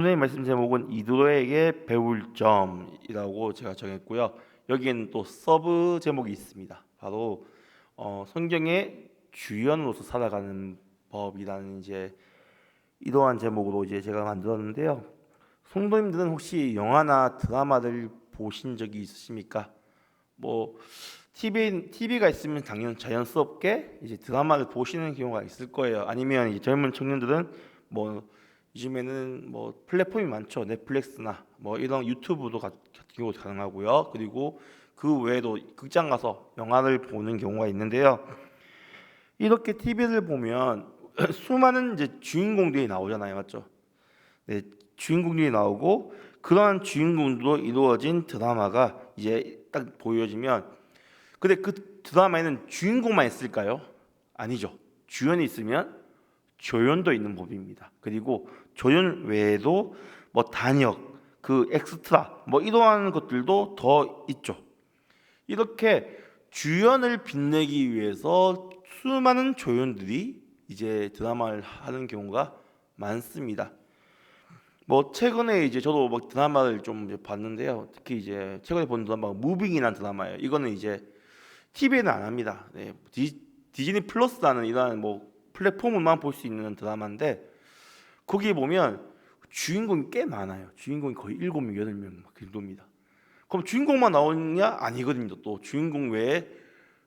오늘 말씀 제목은 이드로에게 배울 점이라고 제가 정했고요. 여기에는 또 서브 제목이 있습니다. 바로 성경의 주연으로서 살아가는 법이라는 이제 이러한 제목으로 이제 제가 만들었는데요. 성도님들은 혹시 영화나 드라마를 보신 적이 있으십니까? 뭐 TV가 있으면 당연 자연스럽게 이제 드라마를 보시는 경우가 있을 거예요. 아니면 이제 젊은 청년들은 뭐 요즘에는 뭐 플랫폼이 많죠. 넷플릭스나 뭐 이런 유튜브도 같은 경우 가능하고요. 그리고 그 외에도 극장 가서 영화를 보는 경우가 있는데요. 이렇게 TV를 보면 수많은 이제 주인공들이 나오잖아요, 맞죠? 네, 주인공들이 나오고 그러한 주인공들로 이루어진 드라마가 이제 딱 보여지면, 근데 그 드라마에는 주인공만 있을까요? 아니죠. 주연이 있으면 조연도 있는 법입니다. 그리고 조연 외에도 뭐 단역, 그 엑스트라 뭐 이러한 것들도 더 있죠. 이렇게 주연을 빛내기 위해서 수많은 조연들이 이제 드라마를 하는 경우가 많습니다. 뭐 최근에 이제 저도 뭐 드라마를 좀 이제 봤는데요. 특히 이제 최근에 본 드라마가 무빙이라는 드라마예요. 이거는 이제 TV에는 안 합니다. 네, 디즈니 플러스라는 이러한 뭐 플랫폼으로만 볼 수 있는 드라마인데, 거기 보면 주인공이 꽤 많아요. 주인공이 거의 7명, 8명 그 정도입니다. 그럼 주인공만 나오느냐? 아니거든요. 또 주인공 외에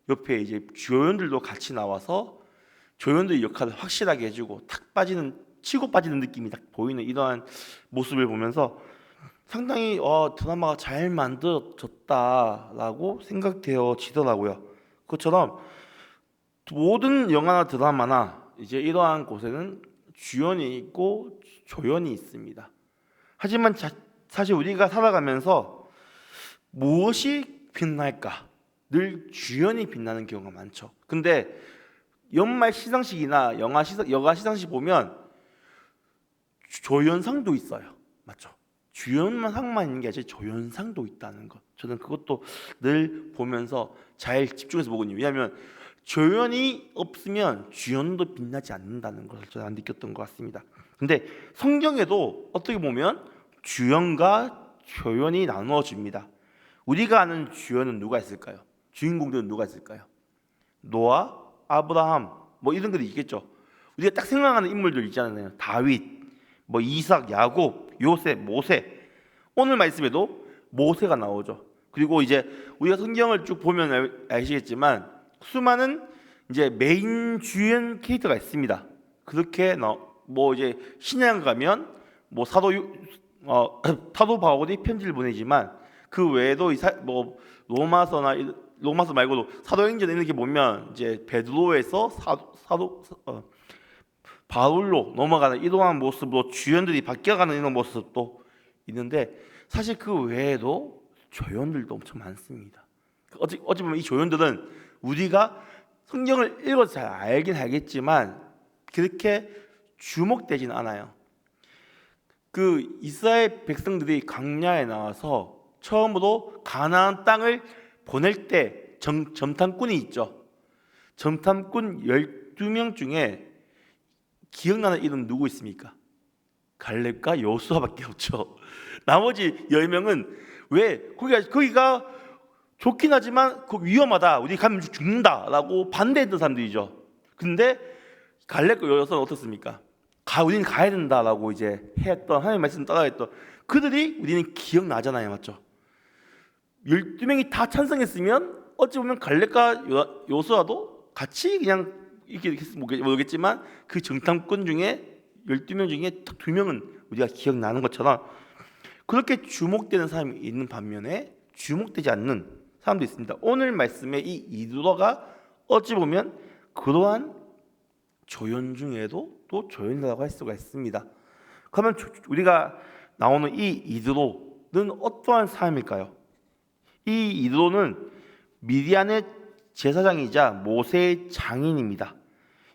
옆에 이제 조연들도 같이 나와서 조연들의 역할을 확실하게 해주고 탁 빠지는, 치고 빠지는 느낌이 딱 보이는 이러한 모습을 보면서 상당히 드라마가 잘 만들어졌다라고 생각되어지더라고요. 그것처럼 모든 영화나 드라마나 이제 이러한 곳에는 주연이 있고 조연이 있습니다. 하지만 사실 우리가 살아가면서 무엇이 빛날까? 늘 주연이 빛나는 경우가 많죠. 근데 연말 시상식이나 여가 시상식 보면 조연상도 있어요. 맞죠? 주연만 상만 있는 게 아니라 조연상도 있다는 것. 저는 그것도 늘 보면서 잘 집중해서 보거든요. 왜냐하면 조연이 없으면 주연도 빛나지 않는다는 것을 저는 느꼈던 것 같습니다. 근데 성경에도 어떻게 보면 주연과 조연이 나누어집니다. 우리가 아는 주연은 누가 있을까요? 주인공들은 누가 있을까요? 노아, 아브라함 뭐 이런 것들이 있겠죠. 우리가 딱 생각하는 인물들 있잖아요. 다윗, 뭐 이삭, 야곱, 요셉, 모세. 오늘 말씀에도 모세가 나오죠. 그리고 이제 우리가 성경을 쭉 보면 아시겠지만 수많은 이제 메인 주연 캐릭터가 있습니다. 그렇게 뭐 이제 신약 가면 뭐 사도 바울이 편지를 보내지만 그 외에도 뭐 로마서 말고도 사도행전 이렇게 보면 이제 베드로에서 바울로 넘어가는 이러한 모습으로 주연들이 바뀌어가는 이런 모습도 있는데, 사실 그 외에도 조연들도 엄청 많습니다. 어찌 보면 이 조연들은 우리가 성경을 읽어서 잘 알긴 알겠지만 그렇게 주목되지는 않아요. 그 이스라엘 백성들이 광야에 나와서 처음으로 가나안 땅을 보낼 때 점탐꾼이 있죠. 점탐꾼 12명 중에 기억나는 이름 누구 있습니까? 갈렙과 여호수아밖에 없죠. 나머지 10명은 왜 거기가 좋긴 하지만 그 위험하다, 우리 가면 죽는다라고 반대했던 사람들이죠. 근데 갈렙과 여호수아는 어떻습니까? 우리는 가야 된다라고 이제 했던, 하나님의 말씀 따라했던 그들이 우리는 기억나잖아요, 맞죠? 12명이 다 찬성했으면 어찌 보면 갈렙과 여호수아도 같이 그냥 이렇게 모르겠지만 그 정탐꾼 중에 12명 중에 딱 2명은 우리가 기억나는 것처럼 그렇게 주목되는 사람이 있는 반면에 주목되지 않는 사람도 있습니다. 오늘 말씀에 이 이두로가 어찌 보면 그러한 조연 중에도 또 조연이라고 할 수가 있습니다. 그러면 우리가 나오는 이 이두로는 어떠한 사람일까요? 이 이드로는 미디안의 제사장이자 모세의 장인입니다.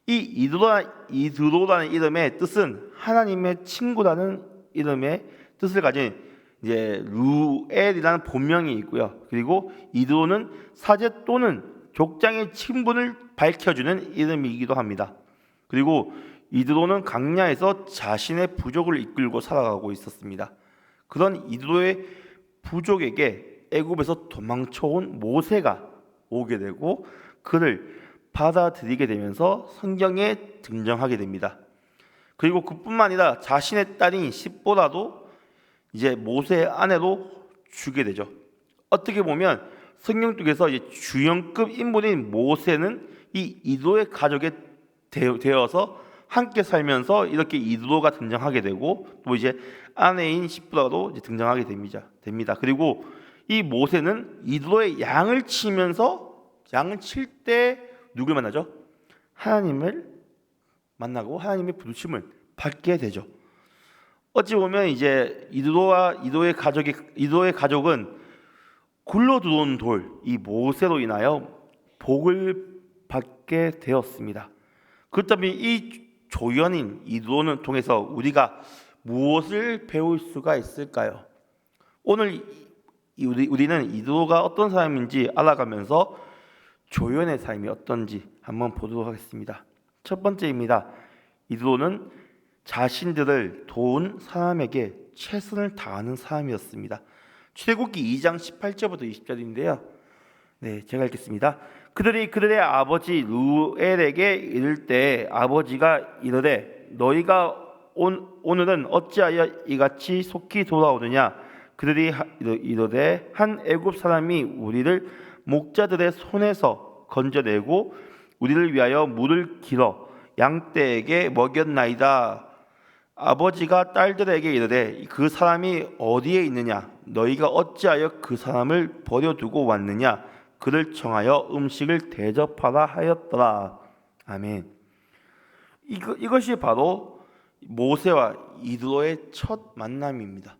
이 이드로라는 이름의 뜻은 하나님의 친구라는 이름의 뜻을 가진 이제 루엘이라는 본명이 있고요. 그리고 이드로는 사제 또는 족장의 친분을 밝혀주는 이름이기도 합니다. 그리고 이드로는 강야에서 자신의 부족을 이끌고 살아가고 있었습니다. 그런 이드로의 부족에게 애굽에서 도망쳐온 모세가 오게 되고 그를 받아들이게 되면서 성경에 등장하게 됩니다. 그리고 그뿐만 아니라 자신의 딸인 십보라도 이제 모세의 아내로 주게 되죠. 어떻게 보면 성경 쪽에서 이제 주연급 인물인 모세는 이 이드로의 가족에 되어서 함께 살면서 이렇게 이드로가 등장하게 되고 또 이제 아내인 십보라도 이제 등장하게 됩니다. 그리고 이 모세는 이드로의 양을 치면서 양을 칠 때 누굴 만나죠? 하나님을 만나고 하나님의 부르심을 받게 되죠. 어찌 보면 이제 이드로의 가족은 굴러 들어온 돌, 이 모세로 인하여 복을 받게 되었습니다. 그렇다면 이 조연인 이드로는 통해서 우리가 무엇을 배울 수가 있을까요? 오늘 우리는 이드로가 어떤 사람인지 알아가면서 조연의 삶이 어떤지 한번 보도록 하겠습니다. 첫 번째입니다. 이드로는 자신들을 도운 사람에게 최선을 다하는 사람이었습니다. 출애굽기 2장 18절부터 20절인데요. 네, 제가 읽겠습니다. 그들이 그들의 아버지 루엘에게 이를 때 아버지가 이르되 너희가 오늘은 어찌하여 이같이 속히 돌아오느냐. 그들이 이르되 한 애굽 사람이 우리를 목자들의 손에서 건져내고 우리를 위하여 물을 길어 양떼에게 먹였나이다. 아버지가 딸들에게 이르되 그 사람이 어디에 있느냐. 너희가 어찌하여 그 사람을 버려두고 왔느냐. 그를 청하여 음식을 대접하라 하였더라. 아멘. 이것이 바로 모세와 이드로의 첫 만남입니다.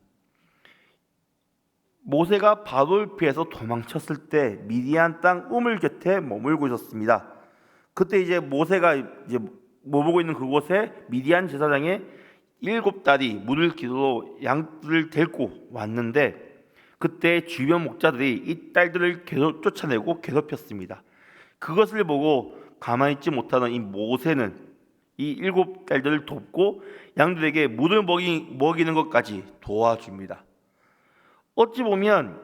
모세가 바로를 피해서 도망쳤을 때 미디안 땅 우물 곁에 머물고 있었습니다. 그때 이제 모세가 이제 머물고 있는 그곳에 미디안 제사장의 7딸이 물을 기르러 양들을 데리고 왔는데 그때 주변 목자들이 이 딸들을 쫓아내고 괴롭혔습니다. 그것을 보고 가만히 있지 못하는 이 모세는 이 7딸들을 돕고 양들에게 물을 먹이는 것까지 도와줍니다. 어찌 보면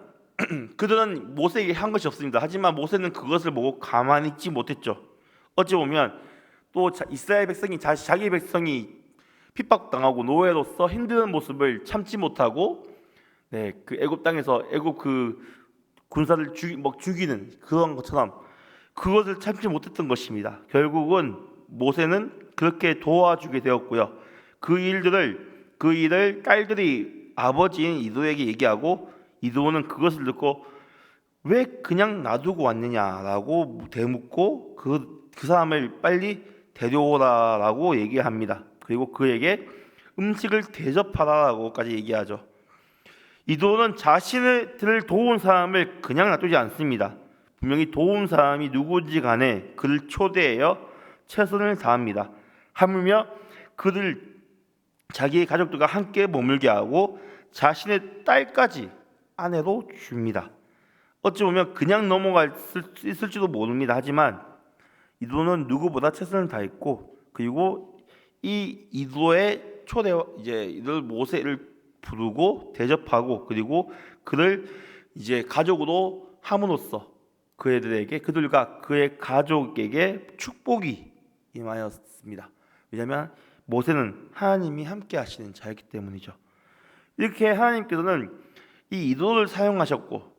그들은 모세에게 한 것이 없습니다. 하지만 모세는 그것을 보고 가만히 있지 못했죠. 어찌 보면 또 이스라엘 백성이 자기 백성이 핍박당하고 노예로서 힘든 모습을 참지 못하고 그 애굽 땅에서 애굽 그 군사를 죽이는 그런 것처럼 그것을 참지 못했던 것입니다. 결국은 모세는 그렇게 도와주게 되었고요. 그 일을 딸들이 아버지인 이드로에게 얘기하고 이드로는 그것을 듣고 왜 그냥 놔두고 왔느냐라고 되묻고 그 사람을 빨리 데려오라라고 얘기합니다. 그리고 그에게 음식을 대접하라라고까지 얘기하죠. 이드로는 자신을 도운 사람을 그냥 놔두지 않습니다. 분명히 도운 사람이 누구든지 간에 그를 초대하여 최선을 다합니다. 하물며 그들 자기의 가족들과 함께 머물게 하고 자신의 딸까지 아내로 줍니다. 어찌 보면 그냥 넘어갈 수 있을지도 모릅니다. 하지만 이드로는 누구보다 최선을 다했고 그리고 이 이드로의 이들 모세를 부르고 대접하고 그리고 그를 이제 가족으로 함으로써 그들과 그의 가족에게 축복이 임하였습니다. 왜냐하면 모세는 하나님이 함께 하시는 자였기 때문이죠. 이렇게 하나님께서는 이 이드로를 사용하셨고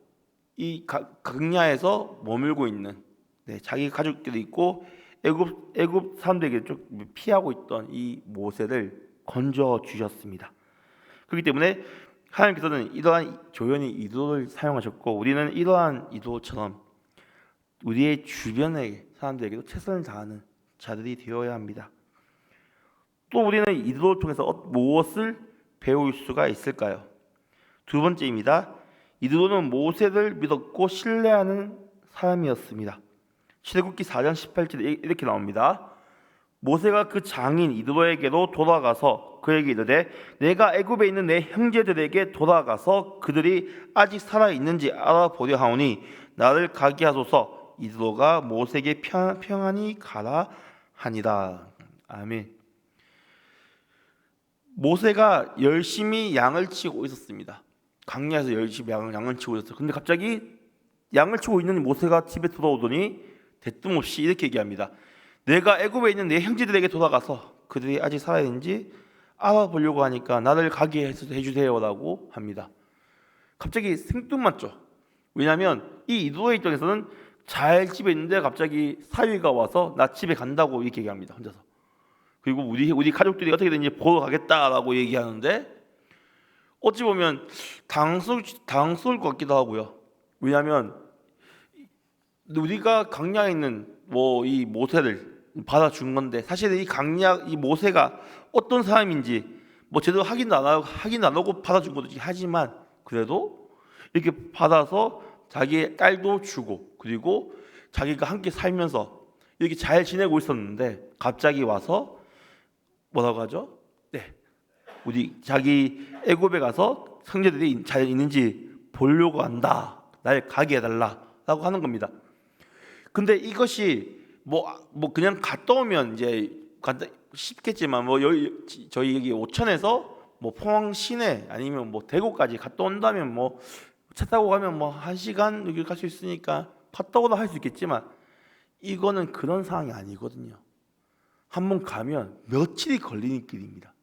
이 강야에서 머물고 있는 자기 가족들이 있고 애굽 사람들에게 좀 피하고 있던 이 모세를 건져 주셨습니다. 그렇기 때문에 하나님께서는 이러한 조연이 이드로를 사용하셨고 우리는 이러한 이드로처럼 우리의 주변의 사람들에게도 최선을 다하는 자들이 되어야 합니다. 또 우리는 이드로를 통해서 무엇을 배울 수가 있을까요? 두 번째입니다. 이드로는 모세를 믿었고 신뢰하는 사람이었습니다. 출애굽기 4장 18절에 이렇게 나옵니다. 모세가 그 장인 이드로에게로 돌아가서 그에게 이르되 내가 애굽에 있는 내 형제들에게 돌아가서 그들이 아직 살아 있는지 알아보려 하오니 나를 가게 하소서. 이드로가 모세에게 평안히 가라 하니라. 아멘. 모세가 열심히 양을 치고 있었습니다. 광야에서 열심히 양을 치고 있었어요. 근데 갑자기 양을 치고 있는 모세가 집에 돌아오더니 대뜸 없이 이렇게 얘기합니다. 내가 애굽에 있는 내 형제들에게 돌아가서 그들이 아직 살아있는지 알아보려고 하니까 나를 가게 해주세요라고 합니다. 갑자기 생뚱맞죠. 왜냐하면 이 이도의 입장에서는 잘 집에 있는데 갑자기 사위가 와서 나 집에 간다고 이렇게 얘기합니다. 혼자서. 그리고 우리 가족들이 어떻게 되는지 보러 가겠다라고 얘기하는데 어찌 보면 당스러울 것 같기도 하고요. 왜냐하면 우리가 강야에 있는 이 모세를 받아준 건데 사실 이 모세가 어떤 사람인지 제대로 확인도 안 하고 받아준 거지. 하지만 그래도 이렇게 받아서 자기의 딸도 주고 그리고 자기가 함께 살면서 이렇게 잘 지내고 있었는데 갑자기 와서 뭐라고 하죠? 네, 우리 자기 애굽에 가서 형제들이 잘 있는지 보려고 한다. 날 가게 해달라라고 하는 겁니다. 근데 이것이 그냥 갔다 오면 이제 쉽겠지만 저희 여기 오천에서 포항 시내 아니면 대구까지 갔다 온다면 차 타고 가면 1시간 여기 갈 수 있으니까 갔다 오다 할 수 있겠지만 이거는 그런 상황이 아니거든요. 한번 가면 며칠이 걸리는 길입니다.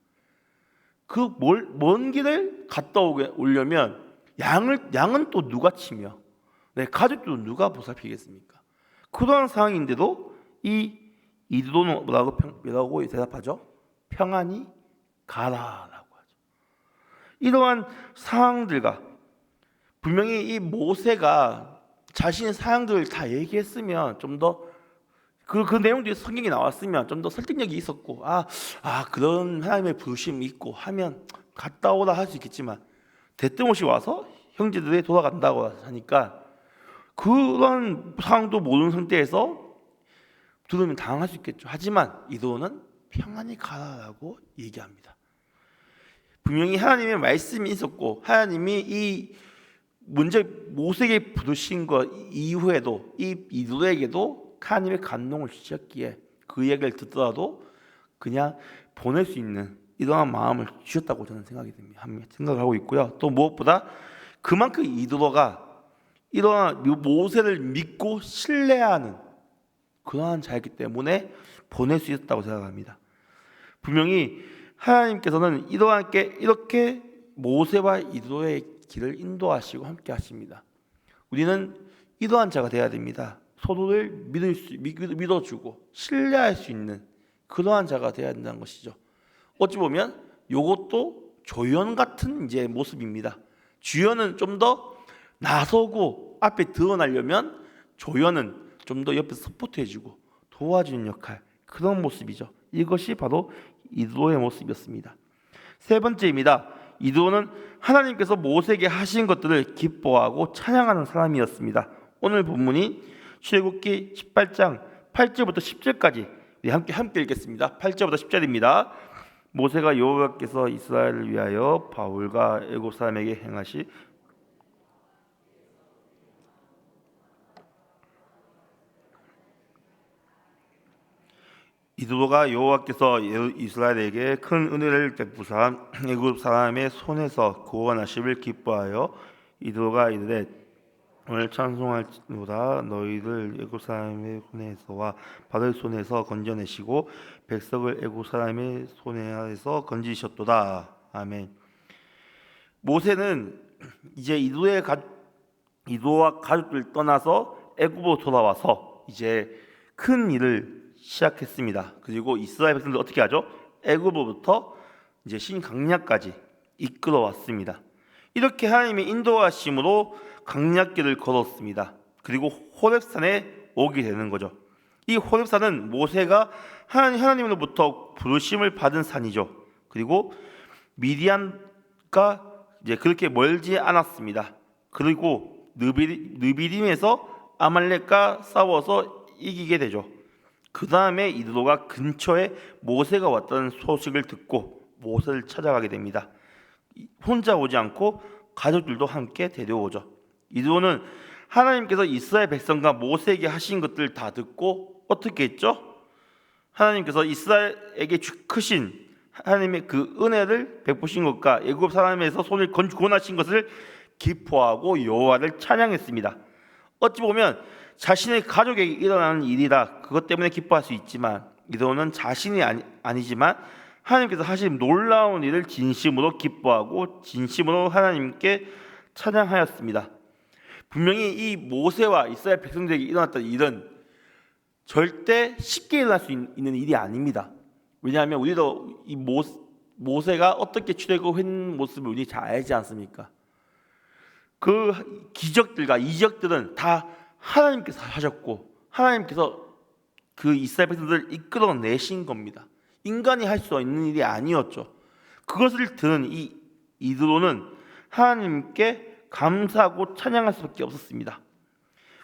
그 먼 길을 갔다 오려면 양은 또 누가 치며 내 가족도 누가 보살피겠습니까? 그런 상황인데도 이 이도는 뭐라고 대답하죠? 평안히 가라라고 하죠. 이러한 상황들과 분명히 이 모세가 자신의 사항들을 다 얘기했으면 좀 더 그 내용들이 성경에 나왔으면 좀 더 설득력이 있었고 그런 하나님의 부르심이 있고 하면 갔다 오라 할 수 있겠지만 대뜸 없이 와서 형제들이 돌아간다고 하니까 그런 상황도 모르는 상태에서 들으면 당황할 수 있겠죠. 하지만 이도는 평안히 가라라고 얘기합니다. 분명히 하나님의 말씀이 있었고 하나님이 이 문제 모세에게 부르신 것 이후에도 이 이도에게도 하나님의 감동을 주셨기에 그 이야기를 듣더라도 그냥 보낼 수 있는 이러한 마음을 주셨다고 저는 생각을 하고 있고요. 또 무엇보다 그만큼 이도가 이러한 모세를 믿고 신뢰하는 그러한 자였기 때문에 보낼 수 있었다고 생각합니다. 분명히 하나님께서는 이렇게 모세와 이도의 길을 인도하시고 함께 하십니다. 우리는 이러한 자가 되어야 됩니다. 서로를 믿어주고 신뢰할 수 있는 그러한 자가 되어야 된다는 것이죠. 어찌 보면 이것도 조연 같은 이제 모습입니다. 주연은 좀 더 나서고 앞에 드러나려면 조연은 좀 더 옆에서 서포트해주고 도와주는 역할, 그런 모습이죠. 이것이 바로 이도의 모습이었습니다. 세 번째입니다. 이도는 하나님께서 모세에게 하신 것들을 기뻐하고 찬양하는 사람이었습니다. 오늘 본문이 출애굽기 18장 8절부터 10절까지 함께 읽겠습니다. 8절부터 10절입니다. 모세가 여호와께서 이스라엘을 위하여 바울과 애굽 사람에게 행하시 이도가 여호와께서 이스라엘에게 큰 은혜를 베푸사 애굽 사람의 손에서 구원하심을 기뻐하여 이도가 이르되 오늘 찬송할지로다 너희를 애굽 사람의 손에서와 바로의 손에서 건져내시고 백성을 애굽 사람의 손에서 건지셨도다. 아멘. 모세는 이제 이도와 가족들 떠나서 애굽으로 돌아와서 이제 큰 일을 시작했습니다. 그리고 이스라엘 백성들 어떻게 하죠? 애굽으로부터 이제 신강약까지 이끌어왔습니다. 이렇게 하나님의 인도하심으로 강약길을 걸었습니다. 그리고 호렙산에 오게 되는 거죠. 이 호렙산은 모세가 하나님으로부터 부르심을 받은 산이죠. 그리고 미디안과 이제 그렇게 멀지 않았습니다. 그리고 느비림에서 아말렉과 싸워서 이기게 되죠. 그 다음에 이도가 근처에 모세가 왔다는 소식을 듣고 모세를 찾아가게 됩니다. 혼자 오지 않고 가족들도 함께 데려오죠. 이도는 하나님께서 이스라엘 백성과 모세에게 하신 것들 다 듣고 어떻게 했죠? 하나님께서 이스라엘에게 크신 하나님의 그 은혜를 베푸신 것과 애굽 사람에서 손을 구원하신 것을 기뻐하고 여호와를 찬양했습니다. 어찌 보면 자신의 가족에게 일어나는 일이라 그것 때문에 기뻐할 수 있지만 이도는 자신이 아니지만 하나님께서 하신 놀라운 일을 진심으로 기뻐하고 진심으로 하나님께 찬양하였습니다. 분명히 이 모세와 이스라엘 백성들에게 일어났던 일은 절대 쉽게 일어날 수 있는 일이 아닙니다. 왜냐하면 우리도 이 모세가 어떻게 출애굽한 모습을 우리 잘 알지 않습니까? 그 기적들과 이적들은 다 하나님께서 하셨고 하나님께서 그 이스라엘 백성들을 이끌어내신 겁니다. 인간이 할 수 있는 일이 아니었죠. 그것을 들은 이 이드로는 하나님께 감사하고 찬양할 수밖에 없었습니다.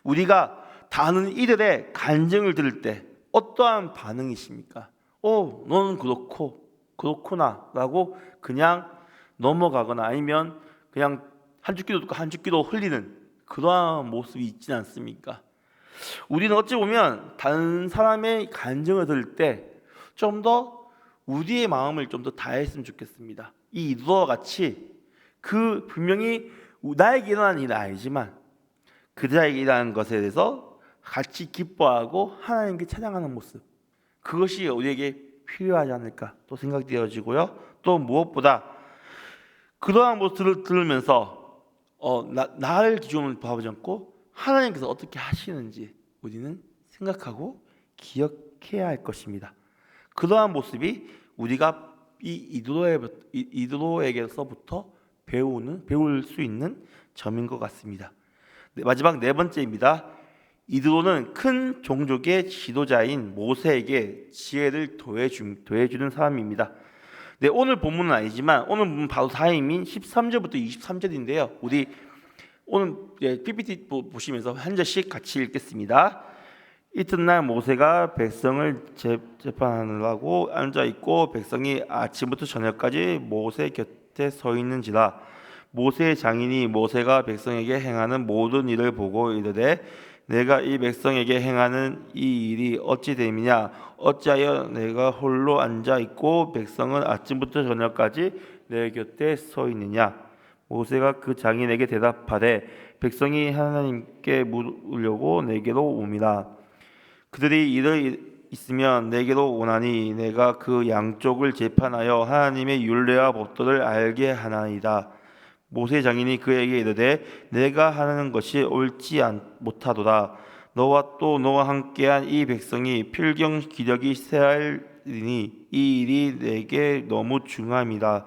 우리가 다른 이들의 간증을 들을 때 어떠한 반응이십니까? 너는 그렇구나 라고 그냥 넘어가거나 아니면 그냥 한 주기도 듣고 한 주기도 흘리는 그러한 모습이 있지 않습니까? 우리는 어찌 보면 다른 사람의 간증을 들을 때 좀 더 우리의 마음을 좀 더 다했으면 좋겠습니다. 이 이드로와 같이 그 분명히 나에게 일어난 일은 아니지만 그들에게 일어난 것에 대해서 같이 기뻐하고 하나님께 찬양하는 모습, 그것이 우리에게 필요하지 않을까 또 생각되어지고요. 또 무엇보다 그러한 모습을 들으면서 나를 기준으로 바라보지 않고 하나님께서 어떻게 하시는지 우리는 생각하고 기억해야 할 것입니다. 그러한 모습이 우리가 이 이드로에게서부터 배울 수 있는 점인 것 같습니다. 마지막 네 번째입니다. 이드로는 큰 종족의 지도자인 모세에게 지혜를 더해주는 사람입니다. 네, 오늘 본문은 아니지만 오늘 본문 바로 다음인 13절부터 23절인데요. 우리 오늘 PPT 보시면서 한 절씩 같이 읽겠습니다. 이튿날 모세가 백성을 재판하느라고 앉아 있고 백성이 아침부터 저녁까지 모세 곁에 서 있는지라. 모세의 장인이 모세가 백성에게 행하는 모든 일을 보고 이르되 내가 이 백성에게 행하는 이 일이 어찌 됨이냐? 어찌하여 내가 홀로 앉아 있고 백성은 아침부터 저녁까지 내 곁에 서 있느냐? 모세가 그 장인에게 대답하되 백성이 하나님께 물으려고 내게로 옴이라. 그들이 이를 있으면 내게로 오나니 내가 그 양쪽을 재판하여 하나님의 율례와 법도를 알게 하나이다. 모세 장인이 그에게 이르되 내가 하는 것이 옳지 못하도다. 너와 또 너와 함께한 이 백성이 필경 기력이 쇠하리니 이 일이 내게 너무 중함이다.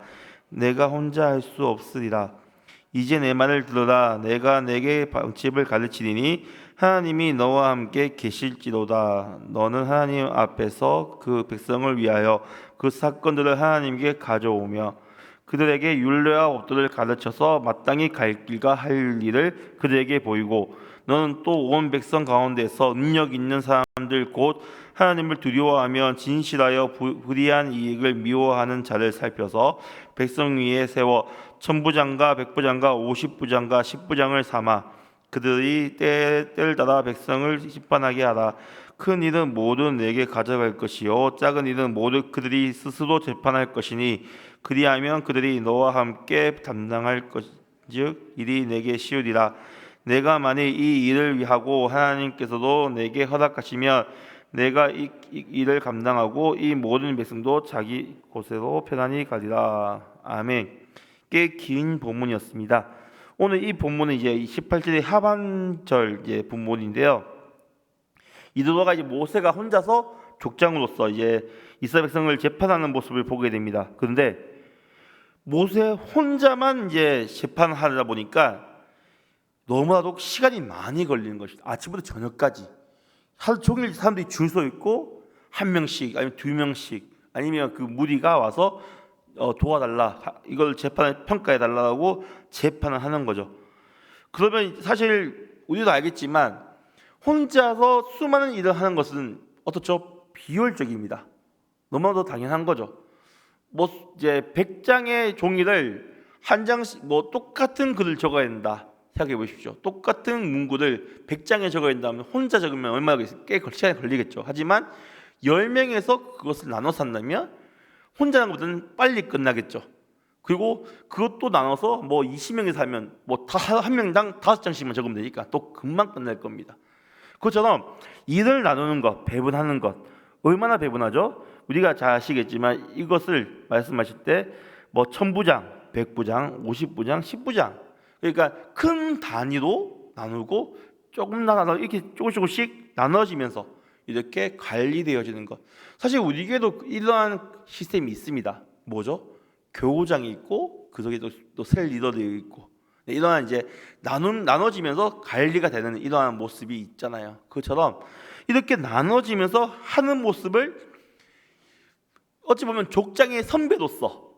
내가 혼자 할 수 없으리라. 이제 내 말을 들으라. 내가 내게 방법을 가르치리니 하나님이 너와 함께 계실지로다. 너는 하나님 앞에서 그 백성을 위하여 그 사건들을 하나님께 가져오며 그들에게 율례와 법도를 가르쳐서 마땅히 갈 길과 할 일을 그들에게 보이고 너는 또 온 백성 가운데서 능력 있는 사람들 곧 하나님을 두려워하며 진실하여 불의한 이익을 미워하는 자를 살펴서 백성 위에 세워 천부장과 백부장과 50부장과 10부장을 삼아 그들이 때를 따라 백성을 심판하게 하라. 큰 일은 모두 내게 가져갈 것이요 작은 일은 모두 그들이 스스로 재판할 것이니 그리하면 그들이 너와 함께 담당할 것즉 일이 내게 쉬우리라. 내가 만일 이 일을 하고 하나님께서도 내게 허락하시면 내가 이 일을 감당하고 이 모든 백성도 자기 곳으로 편안히 가리라. 아멘. 꽤 긴 본문이었습니다. 오늘 이 본문은 이제 18절의 하반절 본문인데요. 이드로가 이제 모세가 혼자서 족장으로서 이제 이스라엘 백성을 재판하는 모습을 보게 됩니다. 그런데 모세 혼자만 이제 재판하다 보니까 너무나도 시간이 많이 걸리는 것이죠. 아침부터 저녁까지 하루 종일 사람들이 줄 서 있고 한 명씩 아니면 두 명씩 아니면 그 무리가 와서 도와달라, 이걸 재판을 평가해 달라고 재판을 하는 거죠. 그러면 사실 우리도 알겠지만 혼자서 수많은 일을 하는 것은 어떻죠? 비효율적입니다. 너무나도 당연한 거죠. 이제 100장의 종이를 한 장씩 똑같은 글을 적어야 된다 생각해 보십시오. 똑같은 문구를 100장에 적어야 된다면 혼자 적으면 얼마나 꽤 시간이 걸리겠죠. 하지만 10명에서 그것을 나눠서 한다면 혼자 하는 것보다는 빨리 끝나겠죠. 그리고 그것도 나눠서 뭐 20명이 살면 뭐 한 명당 5장씩만 적으면 되니까 또 금방 끝날 겁니다. 그것처럼 일을 나누는 것, 배분하는 것 얼마나 배분하죠? 우리가 잘 아시겠지만 이것을 말씀하실 때 뭐 1000부장, 100부장, 50부장, 10부장 그러니까 큰 단위로 나누고 조금 나눠서 이렇게 조금씩 나눠지면서 이렇게 관리되어지는 것. 사실 우리에게도 이러한 시스템이 있습니다. 뭐죠? 교우장이 있고 그 속에 또 셀 리더들이 있고 이러한 이제 나눠지면서 관리가 되는 이러한 모습이 있잖아요. 그것처럼 이렇게 나눠지면서 하는 모습을 어찌 보면 족장의 선배로서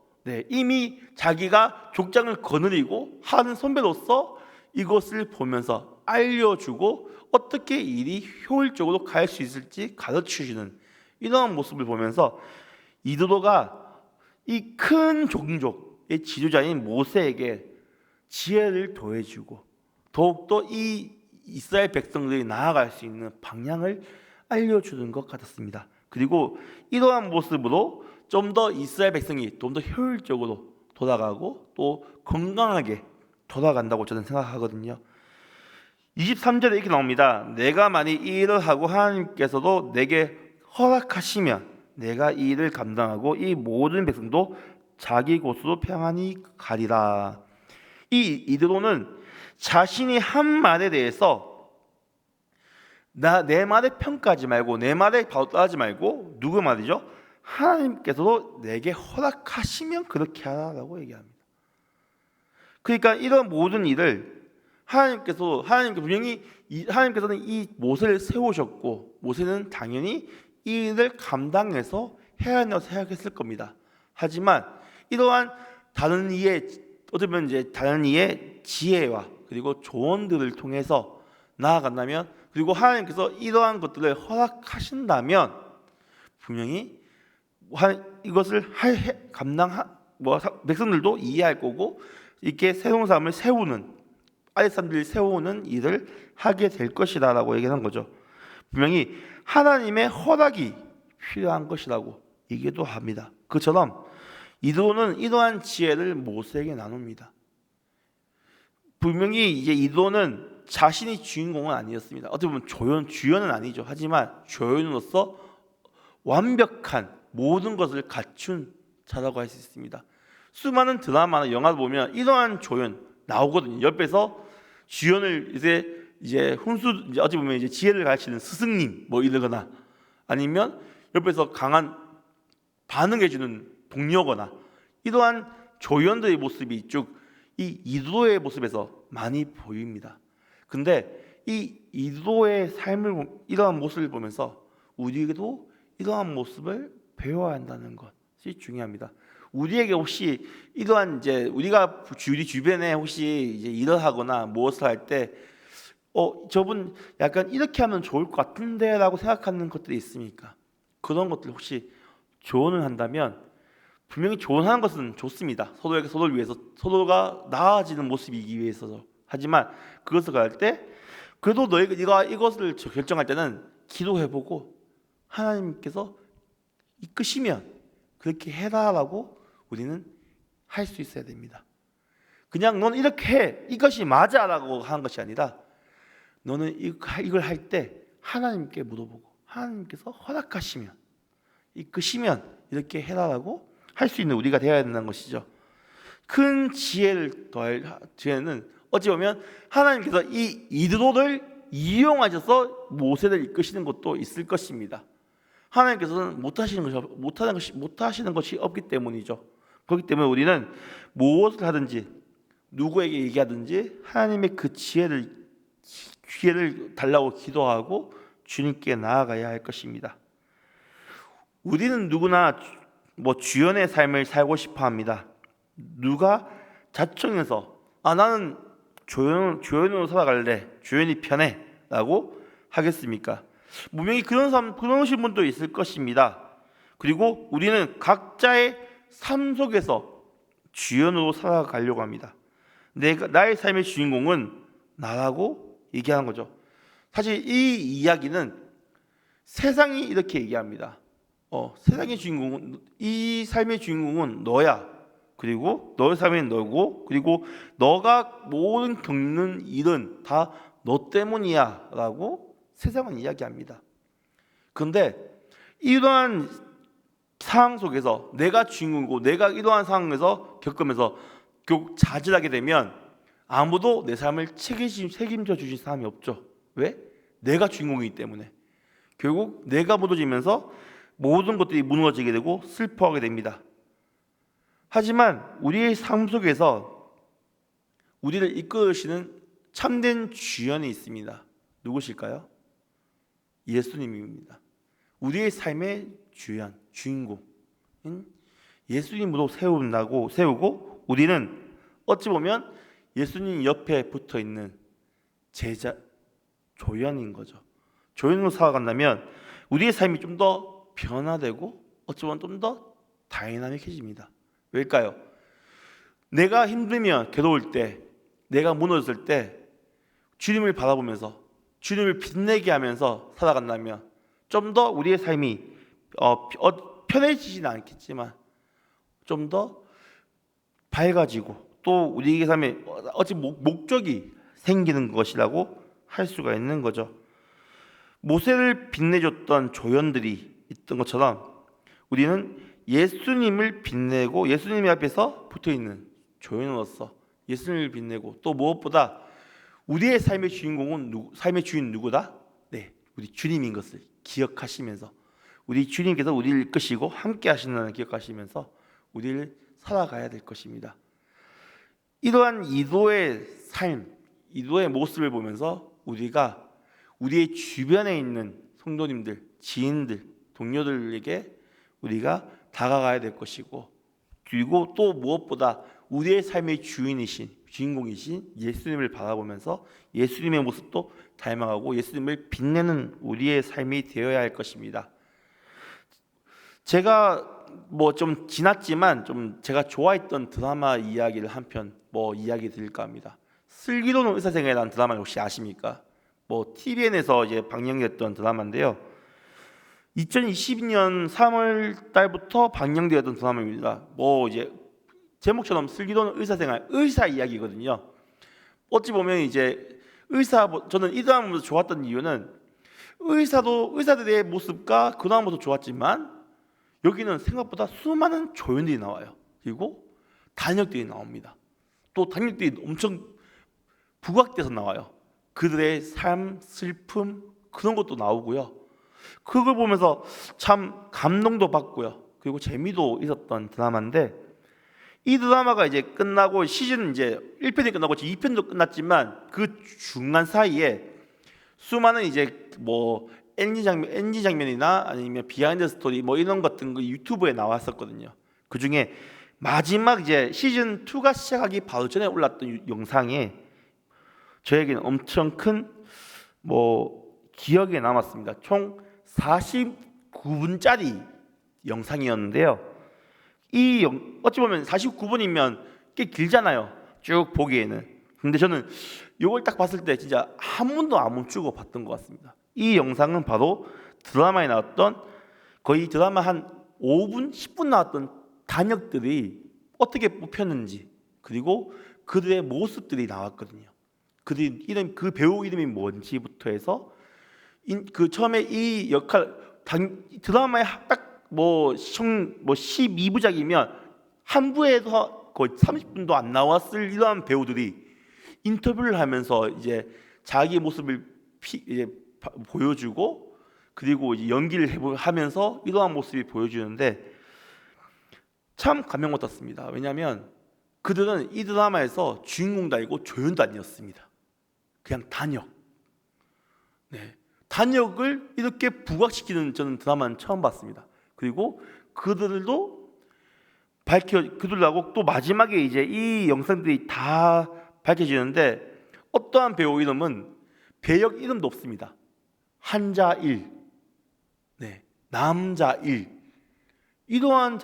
이미 자기가 족장을 거느리고 하는 선배로서 이것을 보면서 알려주고 어떻게 일이 효율적으로 갈 수 있을지 가르쳐주는 이러한 모습을 보면서 이드로가 이 큰 종족의 지도자인 모세에게 지혜를 더해주고 더욱더 이 이스라엘 백성들이 나아갈 수 있는 방향을 알려주는 것 같았습니다. 그리고 이러한 모습으로 좀 더 이스라엘 백성이 좀 더 효율적으로 돌아가고 또 건강하게 돌아간다고 저는 생각하거든요. 23절에 이렇게 나옵니다. 내가 만일 이 일을 하고 하나님께서도 내게 허락하시면 내가 이 일을 감당하고 이 모든 백성도 자기 곳으로 평안히 가리라. 이 이드로는 자신이 한 말에 대해서 내 말에 평가하지 말고 내 말에 바로 따르지 말고 누구 말이죠? 하나님께서도 내게 허락하시면 그렇게 하라고 얘기합니다. 그러니까 이런 모든 일을 하나님께서는 이 모세를 세우셨고 모세는 당연히 이 일을 감당해서 해야 한다고 생각했을 겁니다. 하지만 이러한 다른 이의 지혜와 그리고 조언들을 통해서 나아간다면 그리고 하나님께서 이러한 것들을 허락하신다면 분명히 이것을 백성들도 이해할 거고 이렇게 새로운 사람을 아랫 사람들이 세우는 일을 하게 될 것이다라고 얘기한 거죠. 분명히 하나님의 허락이 필요한 것이라고 얘기도 합니다. 그처럼 이드로는 이러한 지혜를 모세에게 나눕니다. 분명히 이제 이드로는 자신이 주인공은 아니었습니다. 어떻게 보면 주연은 아니죠. 하지만 조연으로서 완벽한 모든 것을 갖춘 자라고 할 수 있습니다. 수많은 드라마나 영화를 보면 이러한 조연 나오거든요. 옆에서 주연을 이제 어찌 보면 이제 지혜를 가르치는 스승님 뭐 이러거나 아니면 옆에서 강한 반응해주는 동료거나 이러한 조연들의 모습이 쭉 이 이드로의 모습에서 많이 보입니다. 근데 이 이드로의 삶을 이러한 모습을 보면서 우리에게도 이러한 모습을 배워야 한다는 것이 중요합니다. 우리에게 혹시 이러한 이제 우리가 우리 주변에 혹시 이제 일을 하거나 무엇을 할 때 저분 약간 이렇게 하면 좋을 것 같은데라고 생각하는 것들이 있습니까? 그런 것들 혹시 조언을 한다면 분명히 조언하는 것은 좋습니다. 서로를 위해서 서로가 나아지는 모습이기 위해서. 하지만 그것을 할 때 그래도 네가 이것을 결정할 때는 기도해보고 하나님께서 이끄시면 그렇게 해라라고 우리는 할 수 있어야 됩니다. 그냥 넌 이렇게 해 이것이 맞아라고 하는 것이 아니라 너는 이걸 할 때 하나님께 물어보고 하나님께서 허락하시면 이끄시면 이렇게 해라라고 할 수 있는 우리가 되어야 된다는 것이죠. 큰 지혜를 더할 지혜는 어찌 보면 하나님께서 이 이드로를 이용하셔서 모세를 이끄시는 것도 있을 것입니다. 하나님께서는 못하시는 것이 없기 때문이죠. 그렇기 때문에 우리는 무엇을 하든지 누구에게 얘기하든지 하나님의 그 기회를 달라고 기도하고 주님께 나아가야 할 것입니다. 우리는 누구나 주연의 삶을 살고 싶어 합니다. 누가 자청해서 나는 조연으로 살아갈래, 조연이 편해 라고 하겠습니까? 분명히 그러신 분도 있을 것입니다. 그리고 우리는 각자의 삶 속에서 주연으로 살아가려고 합니다. 나의 삶의 주인공은 나라고 얘기하는 거죠. 사실 이 이야기는 세상이 이렇게 얘기합니다. 세상의 주인공은 이 삶의 주인공은 너야. 그리고 너의 삶은 너고 그리고 너가 모든 겪는 일은 다 너 때문이야라고 세상은 이야기합니다. 그런데 이러한 상황 속에서 내가 주인공이고 내가 이러한 상황에서 겪으면서 결국 좌절하게 되면 아무도 내 삶을 책임져 주신 사람이 없죠. 왜? 내가 주인공이기 때문에. 결국 내가 무너지면서 모든 것들이 무너지게 되고 슬퍼하게 됩니다. 하지만 우리의 삶 속에서 우리를 이끌으시는 참된 주연이 있습니다. 누구실까요? 예수님입니다. 우리의 삶의 주연, 주인공인 예수님으로 세우고 우리는 어찌 보면 예수님 옆에 붙어 있는 제자, 조연인 거죠. 조연으로 살아간다면 우리의 삶이 좀 더 변화되고 어찌 보면 좀 더 다이나믹해집니다. 왜일까요? 내가 힘들면 괴로울 때, 내가 무너졌을 때 주님을 바라보면서 주님을 빛내게 하면서 살아간다면 좀 더 우리의 삶이 편해지지는 않겠지만 좀 더 밝아지고 또 우리의 삶에 어찌 목적이 생기는 것이라고 할 수가 있는 거죠. 모세를 빛내줬던 조연들이 있던 것처럼 우리는 예수님을 빛내고 예수님 앞에서 붙어있는 조연으로서 예수님을 빛내고 또 무엇보다 우리의 삶의 주인공은 삶의 주인 누구다? 네, 우리 주님인 것을 기억하시면서 우리 주님께서 우리를 이끄시고 함께 하시는 기억하시면서 우리를 살아가야 될 것입니다. 이러한 이도의 삶, 이도의 모습을 보면서 우리가 우리의 주변에 있는 성도님들, 지인들, 동료들에게 우리가 다가가야 될 것이고 그리고 또 무엇보다 우리의 삶의 주인공이신 예수님을 바라보면서 예수님의 모습도 닮아가고 예수님을 빛내는 우리의 삶이 되어야 할 것입니다. 제가 좀 지났지만 좀 제가 좋아했던 드라마 이야기를 한 편 이야기 드릴까 합니다. 슬기로운 의사생활이라는 드라마 혹시 아십니까? TVN에서 이제 방영됐던 드라마인데요. 2022년 3월 달부터 방영되었던 드라마입니다. 이제 제목처럼 슬기로운 의사생활, 의사 이야기거든요. 어찌 보면 이제 저는 이 드라마를 좋았던 이유는 의사들의 모습과 그 드라마도 좋았지만 여기는 생각보다 수많은 조연들이 나와요. 그리고 단역들이 나옵니다. 또 단역들이 엄청 부각돼서 나와요. 그들의 삶, 슬픔 그런 것도 나오고요. 그걸 보면서 참 감동도 받고요. 그리고 재미도 있었던 드라마인데 이 드라마가 이제 끝나고 시즌 이제 1편이 끝나고 2편도 끝났지만 그 중간 사이에 수많은 이제 NG 장면이나 아니면 비하인드 스토리 이런 같은 거 유튜브에 나왔었거든요. 그 중에 마지막 이제 시즌 2가 시작하기 바로 전에 올랐던 영상에 저에게는 엄청 큰 기억에 남았습니다. 총 49분짜리 영상이었는데요. 어찌 보면 49분이면 꽤 길잖아요. 쭉 보기에는. 근데 저는 이걸 딱 봤을 때 진짜 한 번도 안 멈추고 봤던 것 같습니다. 이 영상은 바로 드라마에 나왔던 거의 드라마 한 5분, 10분 나왔던 단역들이 어떻게 뽑혔는지 그리고 그들의 모습들이 나왔거든요. 그 배우 이름이 뭔지부터 해서 처음에 이 역할 드라마에 딱 12부작이면 한 부에서 거의 30분도 안 나왔을 이러한 배우들이 인터뷰를 하면서 이제 자기 모습을 이제 보여주고 그리고 이제 연기를 하면서 이러한 모습이 보여주는데 참 감명 받았습니다. 왜냐하면 그들은 이 드라마에서 주인공도 아니고 조연도 아니었습니다. 그냥 단역. 네. 단역을 이렇게 부각시키는 저는 드라마는 처음 봤습니다. 그리고 그들하고 또 마지막에 이제 이 영상들이 다 밝혀지는데 어떠한 배우 이름은 배역 이름도 없습니다. 한자 1, 네, 남자 1 이러한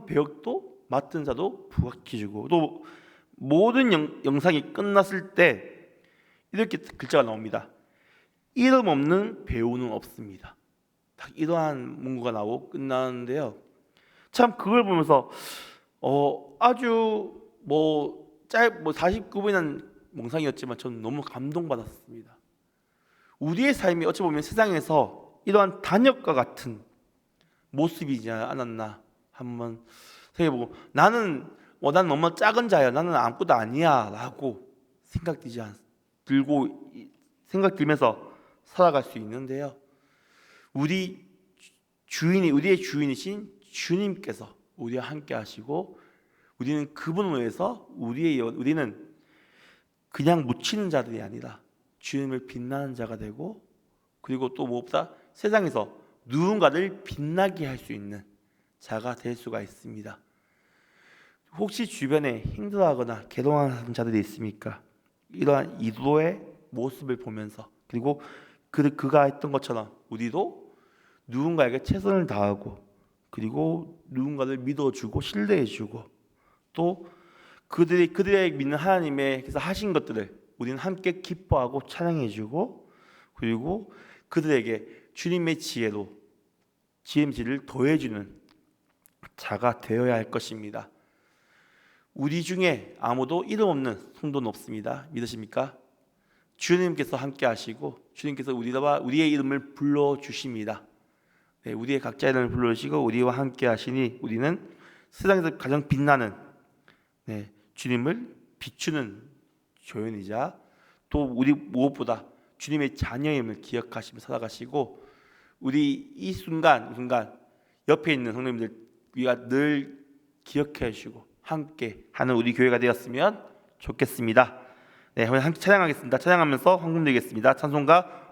배역도 맡은 자도 부각해주고 또 모든 영상이 끝났을 때 이렇게 글자가 나옵니다. 이름 없는 배우는 없습니다. 딱 이러한 문구가 나오고 끝나는데요. 참 그걸 보면서 아주 뭐 49분이라는 몽상이었지만 저는 너무 감동받았습니다. 우리의 삶이 어찌 보면 세상에서 이러한 단역과 같은 모습이지 않았나 한번 생각해보고, 나는 너무 작은 자야, 나는 아무것도 아니야 라고 생각 들면서 살아갈 수 있는데요. 우리의 주인이신 주님께서 우리와 함께 하시고, 우리는 그분을 위해서 우리는 그냥 묻히는 자들이 아니라 주님을 빛나는 자가 되고, 그리고 또 무엇보다 세상에서 누군가를 빛나게 할 수 있는 자가 될 수가 있습니다. 혹시 주변에 힘들어하거나 괴로워하는 자들이 있습니까? 이러한 이도의 모습을 보면서, 그리고 그가 했던 것처럼 우리도 누군가에게 최선을 다하고, 그리고 누군가를 믿어주고 신뢰해주고, 또 그들의 믿는 하나님께서 하신 것들을 우리는 함께 기뻐하고 찬양해주고, 그리고 그들에게 주님의 지혜를 더해주는 자가 되어야 할 것입니다. 우리 중에 아무도 이름 없는 성도는 없습니다. 믿으십니까? 주님께서 함께 하시고, 주님께서 우리의 이름을 불러주십니다. 네, 우리의 각자 이름을 불러주시고 우리와 함께 하시니 우리는 세상에서 가장 빛나는 주님을 비추는 조연이자, 또 우리 무엇보다 주님의 자녀임을 기억하시며 살아가시고, 우리 이 순간 옆에 있는 성도님들 우리가 늘 기억해 주시고 함께 하는 우리 교회가 되었으면 좋겠습니다. 네, 함께 찬양하겠습니다. 찬양하면서 헌금 드리겠습니다. 찬송가